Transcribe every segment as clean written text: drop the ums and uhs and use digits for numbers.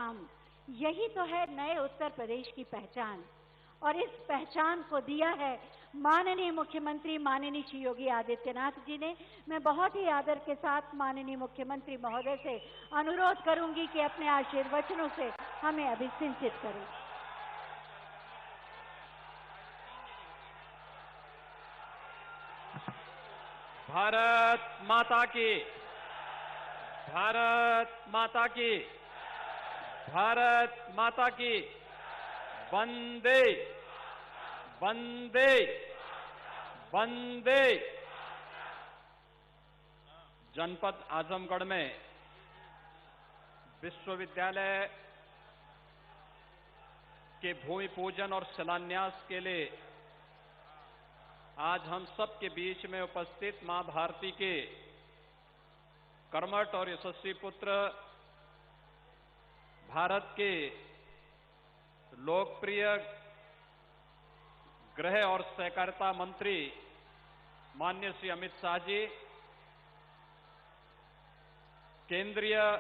हम। यही तो है नए उत्तर प्रदेश की पहचान। और इस पहचान को दिया है माननीय मुख्यमंत्री माननीय श्री योगी आदित्यनाथ जी ने। मैं बहुत ही आदर के साथ माननीय मुख्यमंत्री महोदय से अनुरोध करूंगी कि अपने आशीर्वचनों से हमें अभिसिंचित करें। भारत माता की, भारत माता की, भारत माता की। वंदे वंदे वंदे। जनपद आजमगढ़ में विश्वविद्यालय के भूमि पूजन और शिलान्यास के लिए आज हम सब के बीच में उपस्थित मां भारती के कर्मठ और यशस्वी पुत्र, भारत के लोकप्रिय गृह और सहकारिता मंत्री माननीय श्री अमित शाह जी, केंद्रीय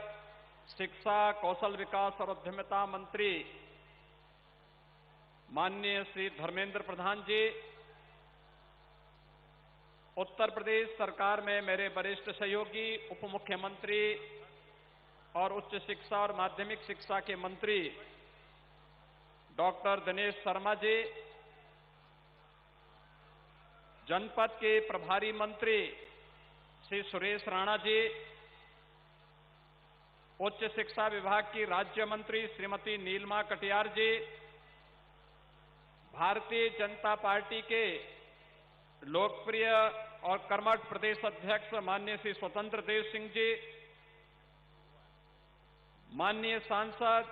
शिक्षा, कौशल विकास और उद्यमिता मंत्री माननीय श्री धर्मेंद्र प्रधान जी, उत्तर प्रदेश सरकार में मेरे वरिष्ठ सहयोगी उप मुख्यमंत्री और उच्च शिक्षा और माध्यमिक शिक्षा के मंत्री डॉक्टर दिनेश शर्मा जी, जनपद के प्रभारी मंत्री श्री सुरेश राणा जी, उच्च शिक्षा विभाग की राज्य मंत्री श्रीमती नीलमा कटियार जी, भारतीय जनता पार्टी के लोकप्रिय और कर्मठ प्रदेश अध्यक्ष माननीय श्री स्वतंत्र देव सिंह जी, माननीय सांसद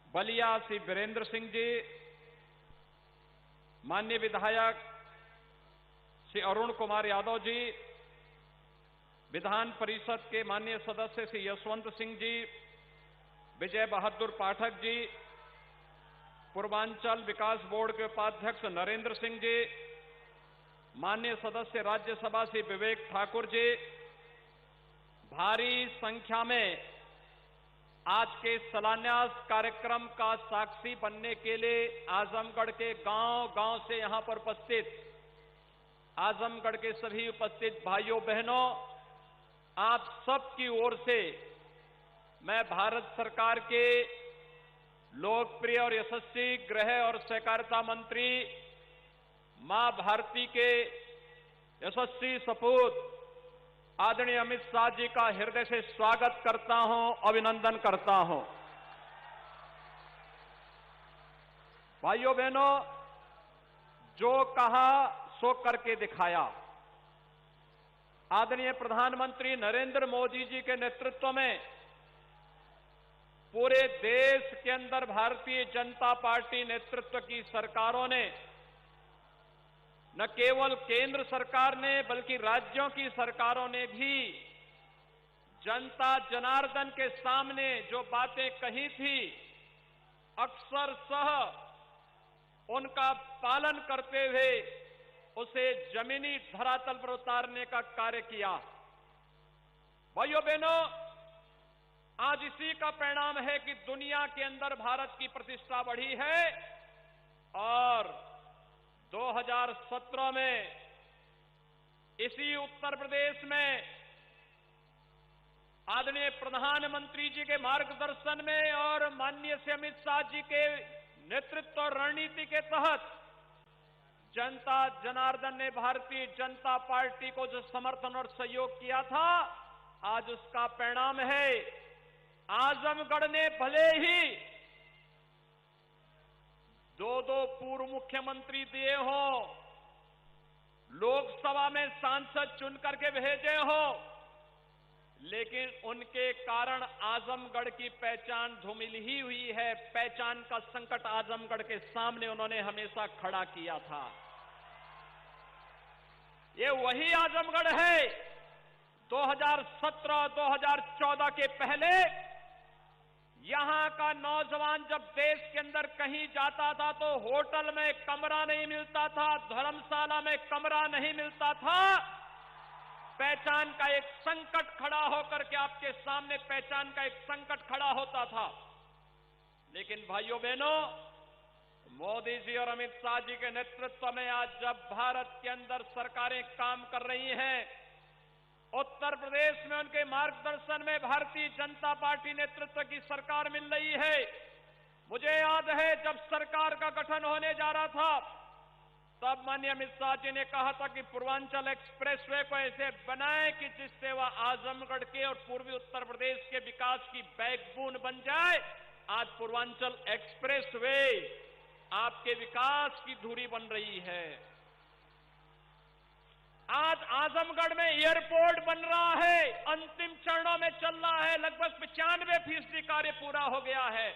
बलिया श्री वीरेंद्र सिंह जी, माननीय विधायक श्री अरुण कुमार यादव जी, विधान परिषद के माननीय सदस्य श्री यशवंत सिंह जी, विजय बहादुर पाठक जी, पूर्वांचल विकास बोर्ड के उपाध्यक्ष नरेंद्र सिंह जी, माननीय सदस्य राज्यसभा श्री विवेक ठाकुर जी, भारी संख्या में आज के शिलान्यास कार्यक्रम का साक्षी बनने के लिए आजमगढ़ के गांव-गांव से यहां पर उपस्थित आजमगढ़ के सभी उपस्थित भाइयों बहनों, आप सबकी ओर से मैं भारत सरकार के लोकप्रिय और यशस्वी गृह और सहकारिता मंत्री मां भारती के यशस्वी सपूत आदरणीय अमित शाह जी का हृदय से स्वागत करता हूं, अभिनंदन करता हूं। भाइयों बहनों, जो कहा सो करके दिखाया। आदरणीय प्रधानमंत्री नरेंद्र मोदी जी के नेतृत्व में पूरे देश के अंदर भारतीय जनता पार्टी नेतृत्व की सरकारों ने, न केवल केंद्र सरकार ने बल्कि राज्यों की सरकारों ने भी जनता जनार्दन के सामने जो बातें कही थी, अक्षरशः उनका पालन करते हुए उसे जमीनी धरातल पर उतारने का कार्य किया। भाइयों बहनों, आज इसी का परिणाम है कि दुनिया के अंदर भारत की प्रतिष्ठा बढ़ी है और 2017 में इसी उत्तर प्रदेश में आदरणीय प्रधानमंत्री जी के मार्गदर्शन में और माननीय श्री अमित शाह जी के नेतृत्व और रणनीति के तहत जनता जनार्दन ने भारतीय जनता पार्टी को जो समर्थन और सहयोग किया था, आज उसका परिणाम है आजमगढ़ ने भले ही दो पूर्व मुख्यमंत्री दिए हो, लोकसभा में सांसद चुन करके भेजे हो, लेकिन उनके कारण आजमगढ़ की पहचान धूमिल ही हुई है। पहचान का संकट आजमगढ़ के सामने उन्होंने हमेशा खड़ा किया था। ये वही आजमगढ़ है 2017-2014 के पहले यहां का नौजवान जब देश के अंदर कहीं जाता था तो होटल में कमरा नहीं मिलता था, धर्मशाला में कमरा नहीं मिलता था, पहचान का एक संकट खड़ा होकर के आपके सामने पहचान का एक संकट खड़ा होता था। लेकिन भाइयों बहनों, मोदी जी और अमित शाह जी के नेतृत्व में आज जब भारत के अंदर सरकारें काम कर रही हैं, उत्तर प्रदेश में उनके मार्गदर्शन में भारतीय जनता पार्टी नेतृत्व की सरकार मिल रही है। मुझे याद है जब सरकार का गठन होने जा रहा था, तब माननीय अमित शाह जी ने कहा था कि पूर्वांचल एक्सप्रेसवे को ऐसे बनाएं कि जिससे वह आजमगढ़ के और पूर्वी उत्तर प्रदेश के विकास की बैकबोन बन जाए। आज पूर्वांचल एक्सप्रेसवे आपके विकास की धुरी बन रही है। आज आजमगढ़ में एयरपोर्ट बन रहा है, अंतिम चरणों में चल रहा है, लगभग 95% कार्य पूरा हो गया है।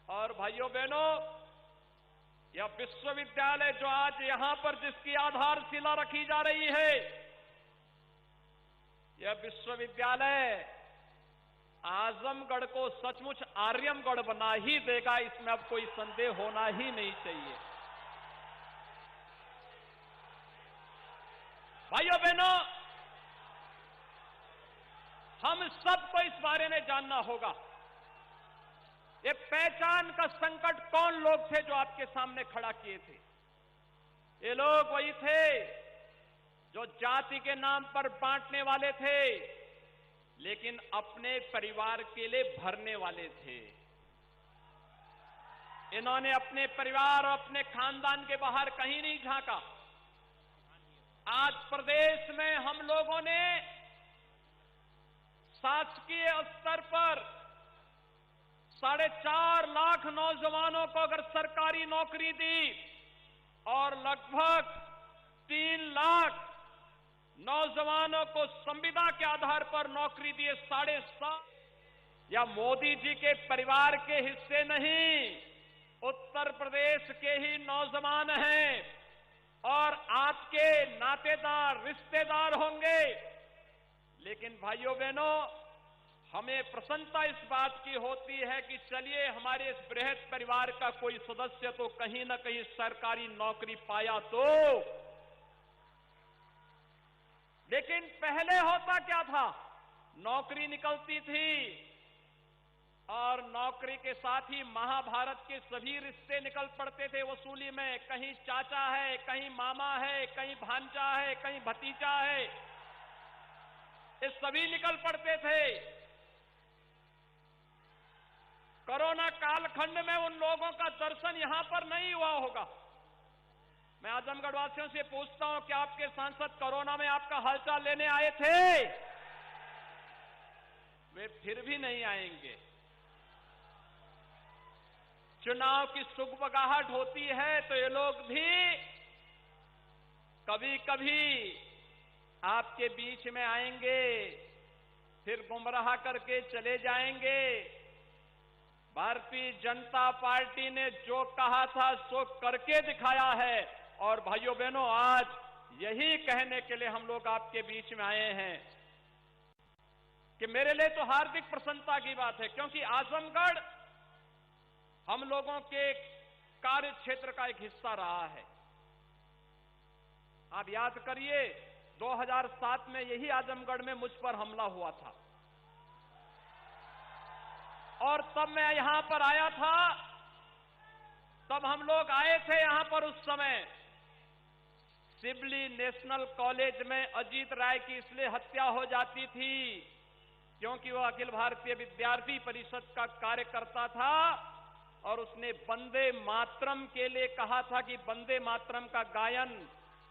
और भाइयों बहनों, यह विश्वविद्यालय जो आज यहां पर जिसकी आधारशिला रखी जा रही है, यह विश्वविद्यालय आजमगढ़ को सचमुच आर्यमगढ़ बना ही देगा, इसमें अब कोई संदेह होना ही नहीं चाहिए। भाइयों बहनों, हम सबको इस बारे में जानना होगा, ये पहचान का संकट कौन लोग थे जो आपके सामने खड़ा किए थे। ये लोग वही थे जो जाति के नाम पर बांटने वाले थे, लेकिन अपने परिवार के लिए भरने वाले थे। इन्होंने अपने परिवार और अपने खानदान के बाहर कहीं नहीं झांका। आज प्रदेश में हम लोगों ने शासकीय स्तर पर 4.5 लाख नौजवानों को अगर सरकारी नौकरी दी और लगभग 3 लाख नौजवानों को संविदा के आधार पर नौकरी दिए 7.5, या मोदी जी के परिवार के हिस्से नहीं, उत्तर प्रदेश के ही नौजवान हैं और आपके नातेदार रिश्तेदार होंगे। लेकिन भाइयों बहनों, हमें प्रसन्नता इस बात की होती है कि चलिए हमारे इस बृहद परिवार का कोई सदस्य तो कहीं न कहीं सरकारी नौकरी पाया तो। लेकिन पहले होता क्या था, नौकरी निकलती थी और नौकरी के साथ ही महाभारत के सभी रिश्ते निकल पड़ते थे वसूली में। कहीं चाचा है, कहीं मामा है, कहीं भांजा है, कहीं भतीजा है, ये सभी निकल पड़ते थे। कोरोना कालखंड में उन लोगों का दर्शन यहां पर नहीं हुआ होगा। मैं आजमगढ़ वासियों से पूछता हूं कि आपके सांसद कोरोना में आपका हालचाल लेने आए थे? वे फिर भी नहीं आएंगे। चुनाव की सुगबगाहट होती है तो ये लोग भी कभी कभी आपके बीच में आएंगे, फिर गुमराह करके चले जाएंगे। भारतीय जनता पार्टी ने जो कहा था सो करके दिखाया है। और भाइयों बहनों, आज यही कहने के लिए हम लोग आपके बीच में आए हैं कि मेरे लिए तो हार्दिक प्रसन्नता की बात है, क्योंकि आजमगढ़ हम लोगों के कार्य क्षेत्र का एक हिस्सा रहा है। आप याद करिए, 2007 में यही आजमगढ़ में मुझ पर हमला हुआ था और तब मैं यहां पर आया था। तब हम लोग आए थे यहां पर, उस समय सिबली नेशनल कॉलेज में अजीत राय की इसलिए हत्या हो जाती थी क्योंकि वह अखिल भारतीय विद्यार्थी परिषद का कार्यकर्ता था और उसने वंदे मातरम के लिए कहा था कि वंदे मातरम का गायन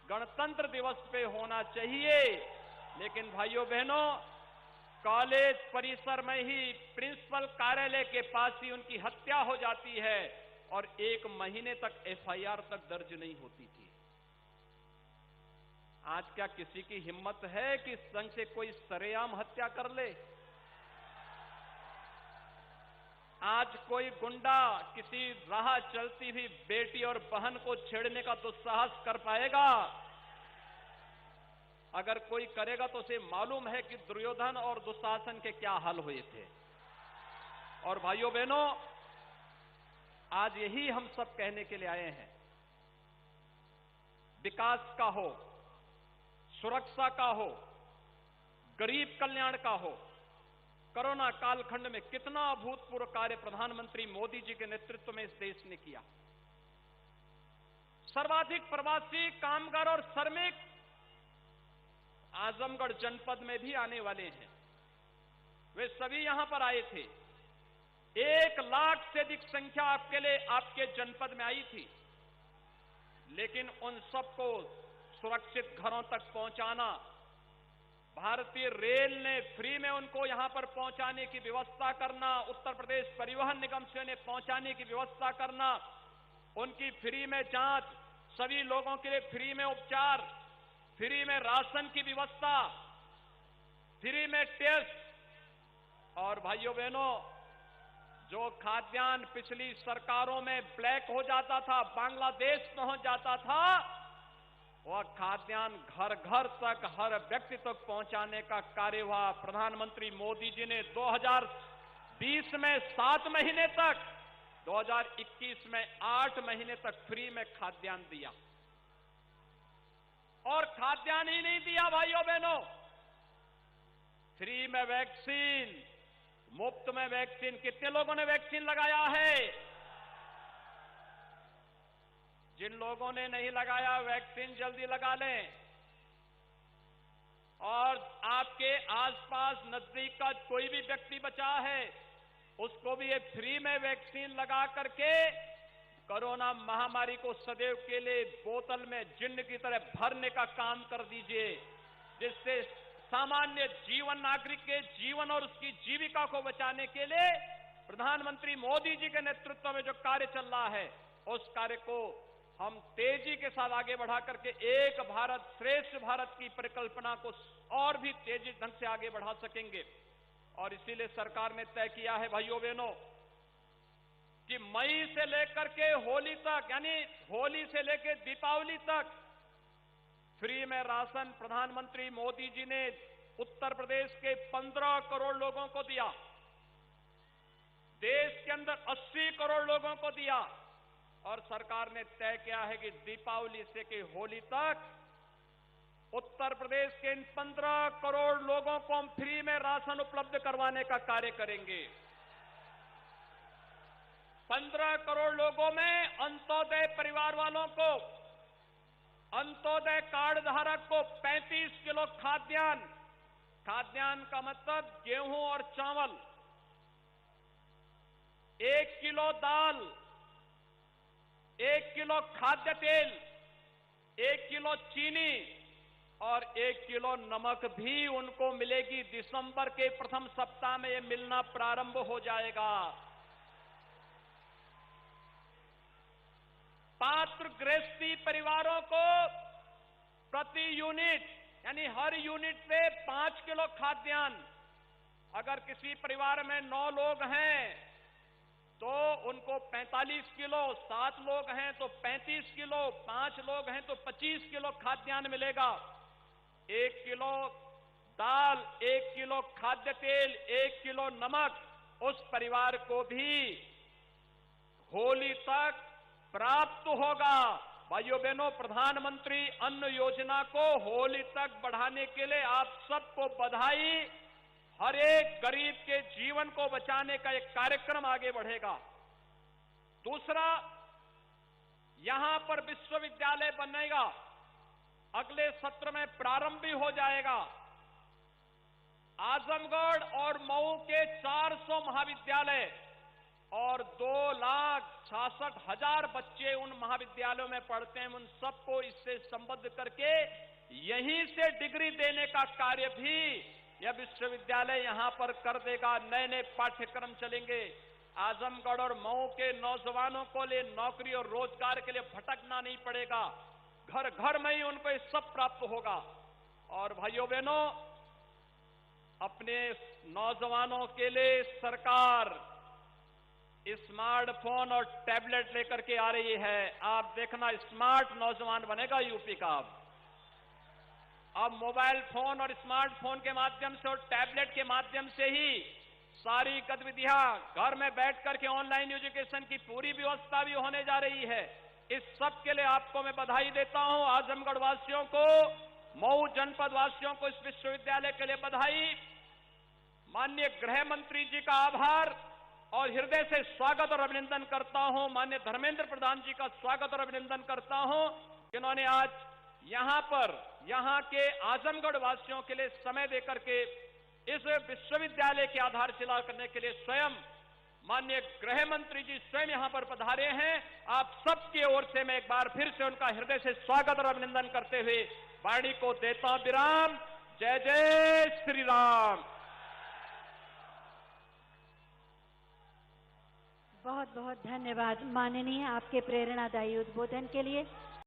गणतंत्र दिवस पे होना चाहिए। लेकिन भाइयों बहनों, कॉलेज परिसर में ही प्रिंसिपल कार्यालय के पास ही उनकी हत्या हो जाती है और 1 महीने तक एफआईआर तक दर्ज नहीं होती थी। आज क्या किसी की हिम्मत है कि संग से कोई सरेआम हत्या कर ले? आज कोई गुंडा किसी राह चलती हुई बेटी और बहन को छेड़ने का दुस्साहस कर पाएगा? अगर कोई करेगा तो उसे मालूम है कि दुर्योधन और दुशासन के क्या हाल हुए थे। और भाइयों बहनों, आज यही हम सब कहने के लिए आए हैं। विकास का हो, सुरक्षा का हो, गरीब कल्याण का हो। कोरोना कालखंड में कितना अभूतपूर्व कार्य प्रधानमंत्री मोदी जी के नेतृत्व में इस देश ने किया। सर्वाधिक प्रवासी कामगार और श्रमिक आजमगढ़ जनपद में भी आने वाले हैं। वे सभी यहां पर आए थे। 1 लाख से अधिक संख्या आपके जनपद में आई थी, लेकिन उन सबको सुरक्षित घरों तक पहुंचाना, भारतीय रेल ने फ्री में उनको यहां पर पहुंचाने की व्यवस्था करना, उत्तर प्रदेश परिवहन निगम से उन्हें पहुंचाने की व्यवस्था करना, उनकी फ्री में जांच, सभी लोगों के लिए फ्री में उपचार, फ्री में राशन की व्यवस्था, फ्री में टेस्ट। और भाइयों बहनों, जो खाद्यान्न पिछली सरकारों में ब्लैक हो जाता था, बांग्लादेश पहुंच जाता था, वह खाद्यान्न घर घर तक, हर व्यक्ति तक पहुंचाने का कार्य हुआ। प्रधानमंत्री मोदी जी ने 2020 में 7 महीने तक, 2021 में 8 महीने तक फ्री में खाद्यान्न दिया। और खाद्यान्न ही नहीं दिया भाइयों बहनों, फ्री में वैक्सीन, मुफ्त में वैक्सीन। कितने लोगों ने वैक्सीन लगाया है? जिन लोगों ने नहीं लगाया, वैक्सीन जल्दी लगा लें। और आपके आसपास नजदीक का कोई भी व्यक्ति बचा है, उसको भी ये फ्री में वैक्सीन लगा करके कोरोना महामारी को सदैव के लिए बोतल में जिन्न की तरह भरने का काम कर दीजिए, जिससे सामान्य जीवन, नागरिक के जीवन और उसकी जीविका को बचाने के लिए प्रधानमंत्री मोदी जी के नेतृत्व में जो कार्य चल रहा है, उस कार्य को हम तेजी के साथ आगे बढ़ा करके एक भारत श्रेष्ठ भारत की परिकल्पना को और भी तेजी ढंग से आगे बढ़ा सकेंगे। और इसीलिए सरकार ने तय किया है भाइयों बहनों कि मई से लेकर के होली तक, यानी होली से लेकर दीपावली तक फ्री में राशन प्रधानमंत्री मोदी जी ने उत्तर प्रदेश के 15 करोड़ लोगों को दिया, देश के अंदर 80 करोड़ लोगों को दिया। और सरकार ने तय किया है कि दीपावली से के होली तक उत्तर प्रदेश के इन 15 करोड़ लोगों को हम फ्री में राशन उपलब्ध करवाने का कार्य करेंगे। 15 करोड़ लोगों में अंत्योदय परिवार वालों को, अंत्योदय कार्ड धारक को 35 किलो खाद्यान्न, खाद्यान्न का मतलब गेहूं और चावल, 1 किलो दाल, 1 किलो खाद्य तेल, 1 किलो चीनी और 1 किलो नमक भी उनको मिलेगी। दिसंबर के प्रथम सप्ताह में यह मिलना प्रारंभ हो जाएगा। पात्र गृहस्थी परिवारों को प्रति यूनिट, यानी हर यूनिट पे 5 किलो खाद्यान्न। अगर किसी परिवार में 9 लोग हैं तो उनको 45 किलो, 7 लोग हैं तो 35 किलो, 5 लोग हैं तो 25 किलो खाद्यान्न मिलेगा। 1 किलो दाल, 1 किलो खाद्य तेल, 1 किलो नमक उस परिवार को भी होली तक प्राप्त होगा। भाइयों बहनों, प्रधानमंत्री अन्न योजना को होली तक बढ़ाने के लिए आप सबको बधाई। हर एक गरीब के जीवन को बचाने का एक कार्यक्रम आगे बढ़ेगा। दूसरा, यहां पर विश्वविद्यालय बनेगा, अगले सत्र में प्रारंभ भी हो जाएगा। आजमगढ़ और मऊ के 400 महाविद्यालय और 2,66,000 बच्चे उन महाविद्यालयों में पढ़ते हैं। उन सबको इससे संबद्ध करके यहीं से डिग्री देने का कार्य भी यह विश्वविद्यालय यहां पर कर देगा। नए नए पाठ्यक्रम चलेंगे। आजमगढ़ और मऊ के नौजवानों को लिए नौकरी और रोजगार के लिए भटकना नहीं पड़ेगा, घर घर में ही उनको ये सब प्राप्त होगा। और भाइयों बहनों, अपने नौजवानों के लिए सरकार स्मार्टफोन और टैबलेट लेकर के आ रही है। आप देखना, स्मार्ट नौजवान बनेगा यूपी का। अब मोबाइल फोन और स्मार्टफोन के माध्यम से और टैबलेट के माध्यम से ही सारी गतिविधियां घर में बैठ करके ऑनलाइन एजुकेशन की पूरी व्यवस्था भी होने जा रही है। इस सब के लिए आपको मैं बधाई देता हूं। आजमगढ़ वासियों को मऊ जनपद वासियों को इस विश्वविद्यालय के लिए बधाई। माननीय गृह मंत्री जी का आभार और हृदय से स्वागत और अभिनंदन करता हूं। माननीय धर्मेंद्र प्रधान जी का स्वागत और अभिनंदन करता हूं, जिन्होंने आज यहां पर यहां के आजमगढ़ वासियों के लिए समय देकर के इस विश्वविद्यालय की आधारशिला करने के लिए स्वयं माननीय गृह मंत्री जी स्वयं यहां पर पधारे हैं। आप सबकी ओर से मैं एक बार फिर से उनका हृदय से स्वागत और अभिनंदन करते हुए वाणी को देता हूं विराम। जय जय श्री राम। बहुत बहुत धन्यवाद माननीय, आपके प्रेरणादायी उद्बोधन के लिए।